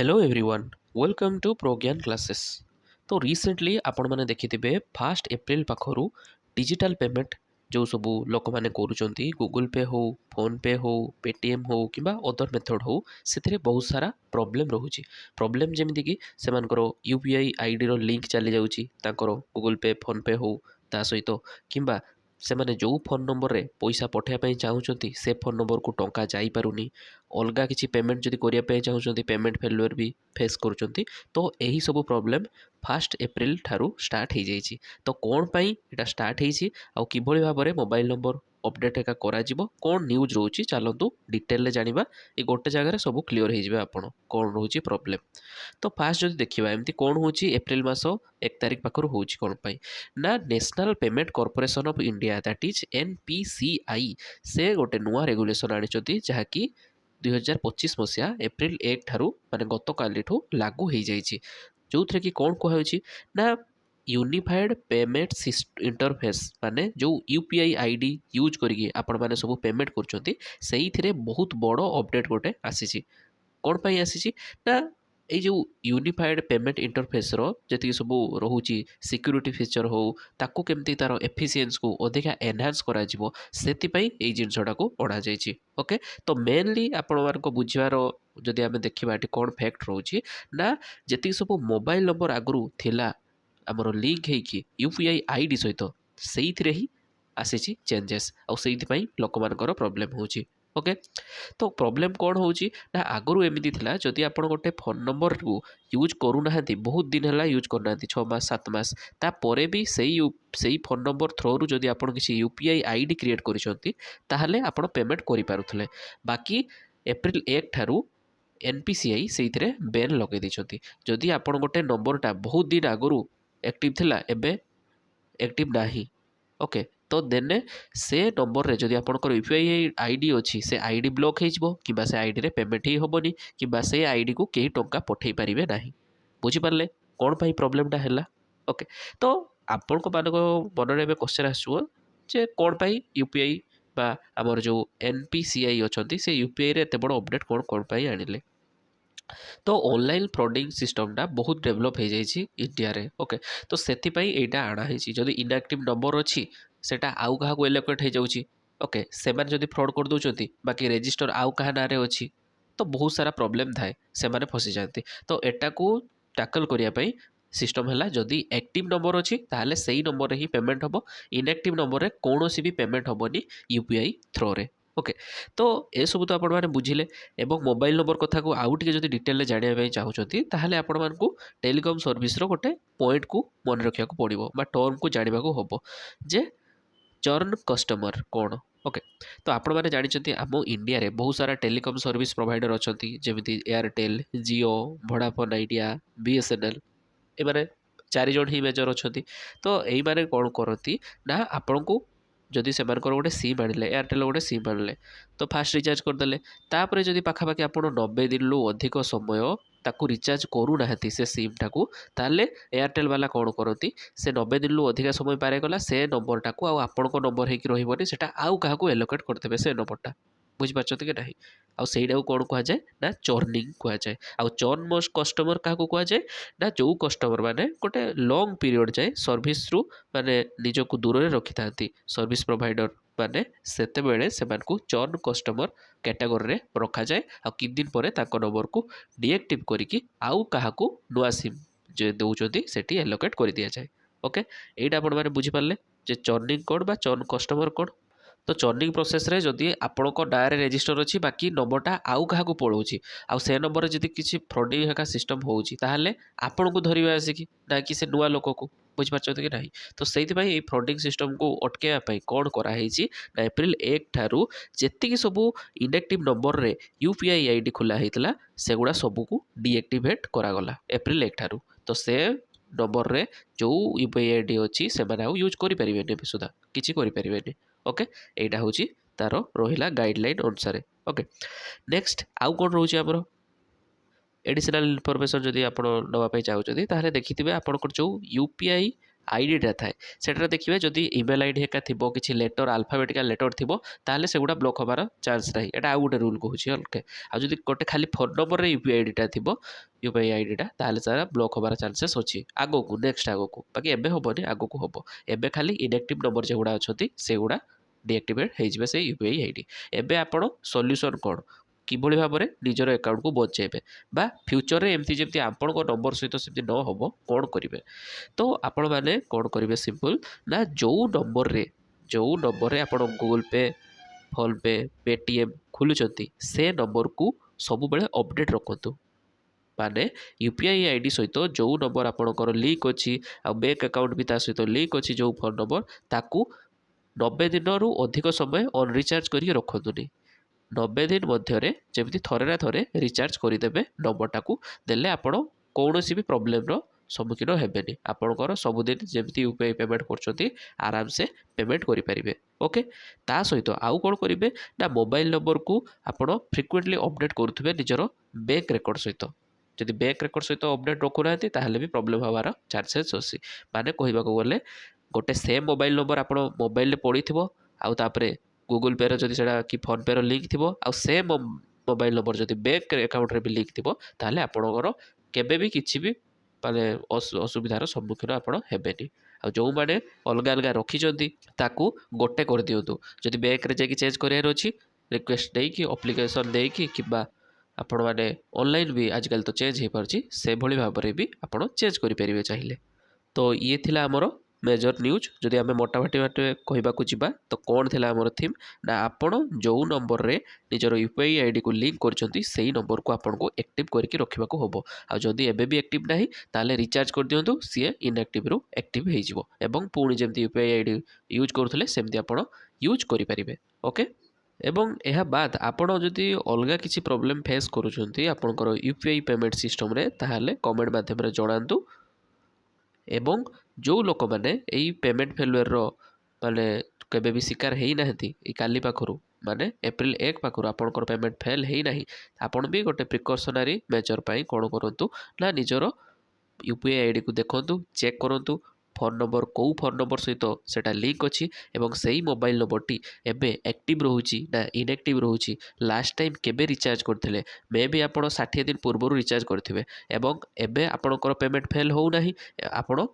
Hello everyone welcome to प्रोज्ञान classes. तो recently आपण मैंने देखिथिबे 1 एप्रिल पाखरु डिजिटल पेमेंट जो सबू लोक मैंने करूचंती गूगल पे हो फोन पे हो पेटीएम हो किंबा अदर मेथड हो से बहुत सारा प्रॉब्लम रोचे। प्रॉब्लम जमीती कि सेमानकर यूपीआई आईडी रो लिंक चली जाउची तांकर गूगल पे फोन पे हो ता सहित किंबा ସେମାନେ ଯେଉଁ ଫୋନ୍ ନମ୍ବରରେ ପଇସା ପଠାଇବା ପାଇଁ ଚାହୁଁଛନ୍ତି ସେ ଫୋନ୍ ନମ୍ବରକୁ ଟଙ୍କା ଯାଇପାରୁନି। ଅଲଗା କିଛି ପେମେଣ୍ଟ ଯଦି କରିବା ପାଇଁ ଚାହୁଁଛନ୍ତି ପେମେଣ୍ଟ ଫେଲୁଅର୍ ବି ଫେସ୍ କରୁଛନ୍ତି। ତ ଏହିସବୁ ପ୍ରୋବ୍ଲେମ୍ 1 ଏପ୍ରିଲ ଠାରୁ ଷ୍ଟାର୍ଟ ହେଇଯାଇଛି। ତ କ'ଣ ପାଇଁ ଏଇଟା ଷ୍ଟାର୍ଟ ହେଇଛି ଆଉ କିଭଳି ଭାବରେ ମୋବାଇଲ ନମ୍ବର ଅପଡ଼େଟ୍ ଏକା କରାଯିବ କ'ଣ ନ୍ୟୁଜ୍ ରହୁଛି ଚାଲନ୍ତୁ ଡିଟେଲରେ ଜାଣିବା। ଏ ଗୋଟେ ଜାଗାରେ ସବୁ କ୍ଲିଅର୍ ହେଇଯିବେ ଆପଣ କ'ଣ ରହୁଛି ପ୍ରୋବ୍ଲେମ୍। ତ ଫାଷ୍ଟ ଯଦି ଦେଖିବା ଏମିତି କ'ଣ ହେଉଛି ଏପ୍ରିଲ ମାସ 1 ତାରିଖ ପାଖରୁ ହେଉଛି କ'ଣ ପାଇଁ ନା national payment corporation of India that is NPCI ସେ ଗୋଟେ ନୂଆ ରେଗୁଲେସନ୍ ଆଣିଛନ୍ତି ଯାହାକି 2025 ମସିହା ଏପ୍ରିଲ 1 ଠାରୁ ମାନେ ଗତକାଲିଠୁ ଲାଗୁ ହେଇଯାଇଛି। ଯେଉଁଥିରେ କି କ'ଣ କୁହାଯାଉଛି ନା ୟୁନିଫାଏଡ୍ ପେମେଣ୍ଟ ଇଣ୍ଟରଫେସ୍ ମାନେ ଯେଉଁ ୟୁପିଆଇ ଆଇଡି ୟୁଜ୍ କରିକି ଆପଣମାନେ ସବୁ ପେମେଣ୍ଟ କରୁଛନ୍ତି ସେଇଥିରେ ବହୁତ ବଡ଼ ଅପଡ଼େଟ୍ ଗୋଟେ ଆସିଛି। କ'ଣ ପାଇଁ ଆସିଛି ନା ଏଇ ଯେଉଁ ୟୁନିଫାଏଡ୍ ପେମେଣ୍ଟ ଇଣ୍ଟରଫେସ୍ର ଯେତିକି ସବୁ ରହୁଛି ସିକ୍ୟୁରିଟି ଫିଚର୍ ହେଉ ତାକୁ କେମିତି ତା'ର ଏଫିସିଏନ୍ସକୁ ଅଧିକା ଏନହାନ୍ସ କରାଯିବ ସେଥିପାଇଁ ଏଇ ଜିନିଷଟାକୁ ଅଣାଯାଇଛି। ଓକେ, ତ ମେନଲି ଆପଣମାନଙ୍କ ବୁଝିବାର ଯଦି ଆମେ ଦେଖିବା ଏଠି କ'ଣ ଫ୍ୟାକ୍ଟ ରହୁଛି ନା ଯେତିକି ସବୁ ମୋବାଇଲ ନମ୍ବର ଆଗରୁ ଥିଲା ଆମର ଲିଙ୍କ ହେଇକି ୟୁପିଆଇ ଆଇଡି ସହିତ ସେଇଥିରେ ହିଁ ଆସିଛି ଚେଞ୍ଜେସ୍ ଆଉ ସେଇଥିପାଇଁ ଲୋକମାନଙ୍କର ପ୍ରୋବ୍ଲେମ୍ ହେଉଛି। ଓକେ, ତ ପ୍ରୋବ୍ଲେମ୍ କ'ଣ ହେଉଛି ନା ଆଗରୁ ଏମିତି ଥିଲା ଯଦି ଆପଣ ଗୋଟେ ଫୋନ୍ ନମ୍ବରକୁ ୟୁଜ୍ କରୁନାହାନ୍ତି ବହୁତ ଦିନ ହେଲା ୟୁଜ୍ କରୁନାହାନ୍ତି 6 ମାସ 7 ମାସ ତାପରେ ବି ସେଇ ଫୋନ୍ ନମ୍ବର ଥ୍ରୋରୁ ଯଦି ଆପଣ କିଛି ୟୁପିଆଇ ଆଇଡି କ୍ରିଏଟ୍ କରିଛନ୍ତି ତାହେଲେ ଆପଣ ପେମେଣ୍ଟ କରିପାରୁଥିଲେ। ବାକି ଏପ୍ରିଲ 1 ଠାରୁ NPCI ସେଇଥିରେ ବେନ୍ ଲଗାଇ ଦେଇଛନ୍ତି। ଯଦି ଆପଣ ଗୋଟେ ନମ୍ବରଟା ବହୁତ ଦିନ ଆଗରୁ ଆକ୍ଟିଭ୍ ଥିଲା ଏବେ ଆକ୍ଟିଭ୍ ନାହିଁ ଓକେ, ତ ଦେନେ ସେ ନମ୍ବରରେ ଯଦି ଆପଣଙ୍କର ୟୁପିଆଇ ଆଇଡି ଅଛି ସେ ଆଇଡି ବ୍ଲକ୍ ହେଇଯିବ କିମ୍ବା ସେ ଆଇଡିରେ ପେମେଣ୍ଟ ହିଁ ହେବନି କିମ୍ବା ସେ ଆଇଡିକୁ କେହି ଟଙ୍କା ପଠାଇ ପାରିବେ ନାହିଁ। ବୁଝିପାରିଲେ କ'ଣ ପାଇଁ ପ୍ରୋବ୍ଲେମଟା ହେଲା? ଓକେ, ତ ଆପଣଙ୍କ ମାନଙ୍କ ମନରେ ଏବେ କ୍ୱେଶ୍ଚନ୍ ଆସିବ ଯେ କ'ଣ ପାଇଁ ୟୁପିଆଇ ବା ଆମର ଯେଉଁ NPCI ଅଛନ୍ତି ସେ ୟୁପିଆଇରେ ଏତେ ବଡ଼ ଅପଡ଼େଟ୍ କ'ଣ ପାଇଁ ଆଣିଲେ? ତ ଅନଲାଇନ୍ ଫ୍ରଡ଼ିଂ ସିଷ୍ଟମଟା ବହୁତ ଡେଭଲପ୍ ହେଇଯାଇଛି ଇଣ୍ଡିଆରେ। ଓକେ, ତ ସେଥିପାଇଁ ଏଇଟା ଆଣା ହେଇଛି। ଯଦି ଇନ୍ଆକ୍ଟିଭ୍ ନମ୍ବର ଅଛି ସେଇଟା ଆଉ କାହାକୁ ଏଲୋକେଟ୍ ହେଇଯାଉଛି। ଓକେ, ସେମାନେ ଯଦି ଫ୍ରଡ଼୍ କରିଦେଉଛନ୍ତି ବାକି ରେଜିଷ୍ଟର ଆଉ କାହା ନାଁରେ ଅଛି ତ ବହୁତ ସାରା ପ୍ରୋବ୍ଲେମ୍ ଥାଏ, ସେମାନେ ଫସିଯାଆନ୍ତି। ତ ଏଟାକୁ ଟ୍ୟାକଲ୍ କରିବା ପାଇଁ ସିଷ୍ଟମ୍ ହେଲା ଯଦି ଆକ୍ଟିଭ୍ ନମ୍ବର ଅଛି ତାହେଲେ ସେଇ ନମ୍ବରରେ ହିଁ ପେମେଣ୍ଟ ହେବ। ଇନ୍ଆକ୍ଟିଭ୍ ନମ୍ବରରେ କୌଣସି ବି ପେମେଣ୍ଟ ହେବନି ୟୁପିଆଇ ଥ୍ରୋରେ। ଓକେ, ତ ଏସବୁ ତ ଆପଣମାନେ ବୁଝିଲେ ଏବଂ ମୋବାଇଲ ନମ୍ବର କଥାକୁ ଆଉ ଟିକେ ଯଦି ଡିଟେଲରେ ଜାଣିବା ପାଇଁ ଚାହୁଁଛନ୍ତି ତାହେଲେ ଆପଣମାନଙ୍କୁ ଟେଲିକମ୍ ସର୍ଭିସର ଗୋଟେ ପଏଣ୍ଟକୁ ମନେ ରଖିବାକୁ ପଡ଼ିବ ବା ଟର୍ମକୁ ଜାଣିବାକୁ ହେବ ଯେ ଚର୍ନ କଷ୍ଟମର କ'ଣ। ଓକେ, ତ ଆପଣମାନେ ଜାଣିଛନ୍ତି ଆମ ଇଣ୍ଡିଆରେ ବହୁତ ସାରା ଟେଲିକମ୍ ସର୍ଭିସ୍ ପ୍ରୋଭାଇଡ଼ର ଅଛନ୍ତି ଯେମିତି Airtel, Jio, Vodafone idea, BSNL ଏମାନେ 4 ଜଣ ହିଁ ମେଜର ଅଛନ୍ତି। ତ ଏଇମାନେ କ'ଣ କରନ୍ତି ନା ଆପଣଙ୍କୁ ଯଦି ସେମାନଙ୍କର ଗୋଟେ ସିମ୍ ଆଣିଲେ ଏୟାରଟେଲ୍ ଗୋଟେ ସିମ୍ ଆଣିଲେ ତ ଫାଷ୍ଟ ରିଚାର୍ଜ କରିଦେଲେ ତାପରେ ଯଦି ପାଖାପାଖି ଆପଣ 90 ଦିନରୁ ଅଧିକ ସମୟ ତାକୁ ରିଚାର୍ଜ କରୁନାହାନ୍ତି ସେ ସିମ୍ଟାକୁ ତାହେଲେ ଏୟାରଟେଲ୍ ବାଲା କ'ଣ କରନ୍ତି ସେ 90 ଦିନରୁ ଅଧିକା ସମୟ ପାରେଗଲା ସେ ନମ୍ବରଟାକୁ ଆଉ ଆପଣଙ୍କ ନମ୍ବର ହେଇକି ରହିବନି ସେଟା ଆଉ କାହାକୁ ଏଲୋକେଟ୍ କରିଦେବେ ସେ ନମ୍ବରଟା। ବୁଝିପାରୁଛନ୍ତି କି ନାହିଁ? ଆଉ ସେଇଟାକୁ କ'ଣ କୁହାଯାଏ ନା ଚର୍ନିଂ କୁହାଯାଏ। ଆଉ ଚର୍ନ ମୋଷ୍ଟ କଷ୍ଟମର କାହାକୁ କୁହାଯାଏ ନା ଯେଉଁ କଷ୍ଟମର ମାନେ ଗୋଟେ ଲଙ୍ଗ୍ ପିରିୟଡ଼ ଯାଏ ସର୍ଭିସରୁ ମାନେ ନିଜକୁ ଦୂରରେ ରଖିଥାନ୍ତି ସର୍ଭିସ୍ ପ୍ରୋଭାଇଡ଼ର ମାନେ ସେତେବେଳେ ସେମାନଙ୍କୁ ଚର୍ନ କଷ୍ଟମର କ୍ୟାଟାଗୋରୀରେ ରଖାଯାଏ ଆଉ କିଛି ଦିନ ପରେ ତାଙ୍କ ନମ୍ବରକୁ ଡିଆକ୍ଟିଭ୍ କରିକି ଆଉ କାହାକୁ ନୂଆ ସିମ୍ ଯେ ଦେଉଛନ୍ତି ସେଠି ଏଲୋକେଟ୍ କରିଦିଆଯାଏ। ଓକେ, ଏଇଟା ଆପଣମାନେ ବୁଝିପାରିଲେ ଯେ ଚର୍ନିଂ କ'ଣ ବା ଚର୍ନ କଷ୍ଟମର କ'ଣ। ତ ଚର୍ନିଂ ପ୍ରୋସେସ୍ରେ ଯଦି ଆପଣଙ୍କ ନାଁରେ ରେଜିଷ୍ଟର ଅଛି ବାକି ନମ୍ବରଟା ଆଉ କାହାକୁ ପଳାଉଛି ଆଉ ସେ ନମ୍ବରରେ ଯଦି କିଛି ଫ୍ରଡ଼ିଂ ହେକା ସିଷ୍ଟମ୍ ହେଉଛି ତାହେଲେ ଆପଣଙ୍କୁ ଧରିବେ ଆସିକି ନା କି ସେ ନୂଆ ଲୋକକୁ। ବୁଝିପାରୁଛନ୍ତି କି ନାହିଁ? ତ ସେଇଥିପାଇଁ ଏଇ ଫ୍ରଡ଼ିଂ ସିଷ୍ଟମକୁ ଅଟକାଇବା ପାଇଁ କ'ଣ କରାହେଇଛି ନା ଏପ୍ରିଲ 1 ଠାରୁ ଯେତିକି ସବୁ ଇନ୍ଆକ୍ଟିଭ୍ ନମ୍ବରରେ ୟୁପିଆଇ ଆଇଡି ଖୋଲା ହେଇଥିଲା ସେଗୁଡ଼ା ସବୁକୁ ଡିଆକ୍ଟିଭେଟ୍ କରାଗଲା ଏପ୍ରିଲ 1 ଠାରୁ। ତ ସେ ନମ୍ବରରେ ଯେଉଁ ୟୁପିଆଇ ଆଇଡି ଅଛି ସେମାନେ ଆଉ ୟୁଜ୍ କରିପାରିବେନି ଏବେ ସୁଦ୍ଧା କିଛି କରିପାରିବେନି। ଓକେ, ଏଇଟା ହେଉଛି ତା'ର ରହିଲା ଗାଇଡ଼ଲାଇନ୍ ଅନୁସାରେ। ଓକେ, ନେକ୍ସଟ ଆଉ କ'ଣ ରହୁଛି ଆମର ଏଡ଼ିସନାଲ୍ ଇନଫର୍ମେସନ୍ ଯଦି ଆପଣ ନେବା ପାଇଁ ଚାହୁଁଛନ୍ତି ତାହେଲେ ଦେଖିଥିବେ ଆପଣଙ୍କର ଯେଉଁ ୟୁପିଆଇ आईडीटा थाए सेटा देखिए जदि इमेल आईडी एका थिबो किछि लेटर अल्फाबेटिकल लेटर थिबो ताहले सेगुडा ब्लॉक हबार चांस नाही एटा आउ गोटे रूल कहूछि ओके आ जदि गोटे खाली फोन नंबर रे यूपीआई आईडीटा थिबो यूपीआई आईडीटा ताहले सारा ब्लॉक हबार चांसेस अछि आगो को नेक्स्ट आगो को बाकी एबे होबोनी आगो को होबो एबे खाली इनएक्टिव नंबर जेगुडा अछथि सेगुडा डीएक्टिवेट हो जिवे से यूपीआई आईडी एबे आपण सॉल्यूशन कोन किभଳି ଭାବରେ ନିଜର ଆକାଉଣ୍ଟକୁ ବଞ୍ଚେଇବେ ବା ଫ୍ୟୁଚରରେ ଏମିତି ଯେମିତି ଆପଣଙ୍କ ନମ୍ବର ସହିତ ସେମିତି ନ ହେବ କ'ଣ କରିବେ ତ ଆପଣମାନେ କ'ଣ କରିବେ ସିମ୍ପଲ୍ ନା ଯେଉଁ ନମ୍ବରରେ ଆପଣ ଗୁଗୁଲ୍ ପେ ଫୋନ୍ପେ ପେଟିଏମ୍ ଖୋଲୁଛନ୍ତି ସେ ନମ୍ବରକୁ ସବୁବେଳେ ଅପଡ଼େଟ୍ ରଖନ୍ତୁ ମାନେ ୟୁପିଆଇ ଆଇଡି ସହିତ ଯେଉଁ ନମ୍ବର ଆପଣଙ୍କର ଲିଙ୍କ୍ ଅଛି ଆଉ ବ୍ୟାଙ୍କ ଆକାଉଣ୍ଟ ବି ତା ସହିତ ଲିଙ୍କ୍ ଅଛି ଯେଉଁ ଫୋନ୍ ନମ୍ବର ତାକୁ 90 ଦିନରୁ ଅଧିକ ସମୟ ଅନ୍ ରିଚାର୍ଜ କରିକି ରଖନ୍ତୁନି 90 दिन मध्य जमी थरे ना थरे रिचार्ज करदेवे नंबरटा देले आपण कौन भी प्रोब्लेम सम्मुखीन हेबेनी आपणकर सबुदिन जमी यूपीआई पेमेंट कर आराम से पेमेंट करेंगे ओके ता सहित आउ कौन करेंगे ना मोबाइल नंबर को आपण फ्रिक्वेंटली अपडेट करुवे निजर बैंक रेकर्ड सहित जदि बैंक रेकर्ड सहित अपडेट रखुना भी प्रोब्लेम हबार चांसेस अच्छी माने कहवाक गले गोटे सेम मोबाइल नंबर आप मोबाइल पड़ी थो आउ तापरे गूगल पे जदि सेटा कि फोन पे लिंक थी आ सेम मोबाइल नंबर जदि बैंक अकाउंट रे भी लिंक थी ताहले आपणकर केबे भी किछि भी माने असुविधार सम्मुखीन आपण हेबेनी आ जो माने अलग अलग रखिछंती ताकू गोटे कर दियंतु जदि बैंक रे जाके चेंज करार अछि रिक्वेस्ट देई कि एप्लिकेशन देई कि किबा आपण माने ऑनलाइन भी आजकल तो चेंज हो पारछि से भली भाबरे भी आपण चेंज करि परिबे चाहिए तो ये थिला हमर मेजर न्यूज जदि आम मोटामोटी बाटे कहवाक जावा तो कौन थी आमर थीम ना आपण जो नंबर रे निजर यूपीआई आईडी को लिंक करछंती सेही नंबर को आपन को एक्टिव करके रखिबाक होबो आ जदि एबे भी एक्टिव नाही ताले रिचार्ज कर दियंतु सी इनएक्टिव रो एक्टिव हो जिवो एवं पुणी जेमती यूपीआई आईडी यूज करुथले सेमती आपण यूज करि परिबे ओके एवं यह बाद आपण जदि अलगा किसी प्रॉब्लम फेस करूछंती आपनकर यूपीआई पेमेंट सिस्टम रे ताहाले कमेंट माध्यम रे जणांतु एवं जो लोक मैंने यही पेमेंट फेलुअर माने केबे भी शिकार है ना काली पाखु माने एप्रिल 1 पाखु आपंकर पेमेंट फेल है ना आपण भी गोटे प्रिकसनारी मेजर पाई कौन करूँ ना निजर यूपीआई आईडी को देखु चेक करूँ फोन नंबर कौ फोन नंबर सहित सेटा लिंक अच्छी एवं सही मोबाइल नंबर एबे एक्टिव रोची ना इनएक्टिव रोची लास्ट टाइम केबे रिचार्ज करथिले मे भी आपण 60 दिन पूर्व रिचार्ज करथिबे एवं एबे आपणकर पेमेंट फेल हो नाही आपण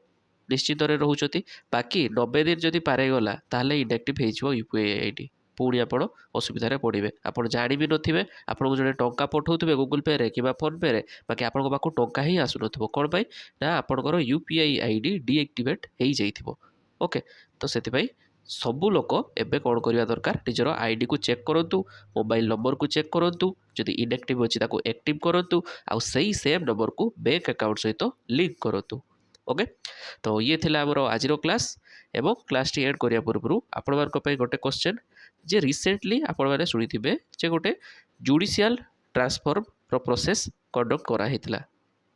निश्चित रोचती बाकी 90 दिन जदि पारे गला ताहले इनएक्टिव हो यूपीआई आईडी पुणी आप असुविधा पड़े आप जाणी भी नथिबे आपको जो टंका पठाउथिबे गूगल पे रे कि फोन पे रे बाकी आपन पाखु टंका ही आसुनथिबो कोन पई ना आपनकर यूपीआई आईडी डीएक्टिवेट हो जाइथिबो ओके तो सेति सबू लोक एबे कौन करवा दरकार निजर आईडी को चेक करूँ मोबाइल नंबर को चेक करूँ जदि इनएक्टिव अच्छी ताको एक्टिव करूँ आउ सही सेम नंबर को बैंक अकाउंट सहित लिंक करूँ ओके तो ये थिला हमर आज क्लास एवं क्लास टी एंड करिया पूर्व आपण मानक पई गोटे क्वेश्चन जे रिसेंटली आपण माने सुनिथिबे जे गोटे जुडिशियल ट्रांसफर रो प्रोसेस कंडक्ट करा हितला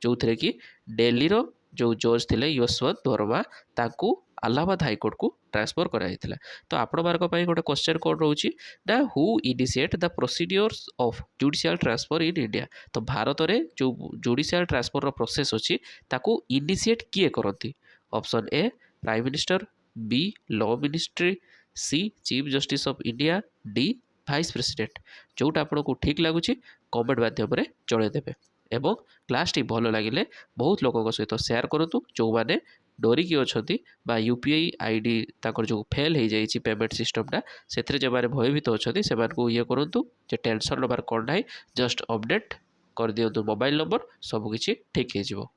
जो थरे कि दिल्ली रो जो जज थिले यशवंत वर्मा ताकू इलाहाबाद हाईकोर्ट को ट्रांसफर करा हितला तो आपण मानक पई गोटे क्वेश्चन कोन रहउची ना who initiate the procedures of judicial transfer in India तो भारत रे जो जुडिशियल ट्रांसफर रो प्रोसेस अछि ताकू इनिशिएट किए करंती option A prime minister B law ministry C chief justice of India D vice president जोटा आपको ठीक लगुच कमेंट माध्यम जन देवे एवं क्लास टी भल लगे बहुत लोगों सहित शेयर करूँ जो मैंने डरिकी अच्छा यूपीआई आईडी ताकर जो फेल हो जाइए पेमेंट सिस्टमटा से जो मैंने भयभीत अच्छा से ये करूँ टेंशन नबार कौन ना जस्ट अपडेट कर दिंतु मोबाइल नंबर सबकि ठीक हो।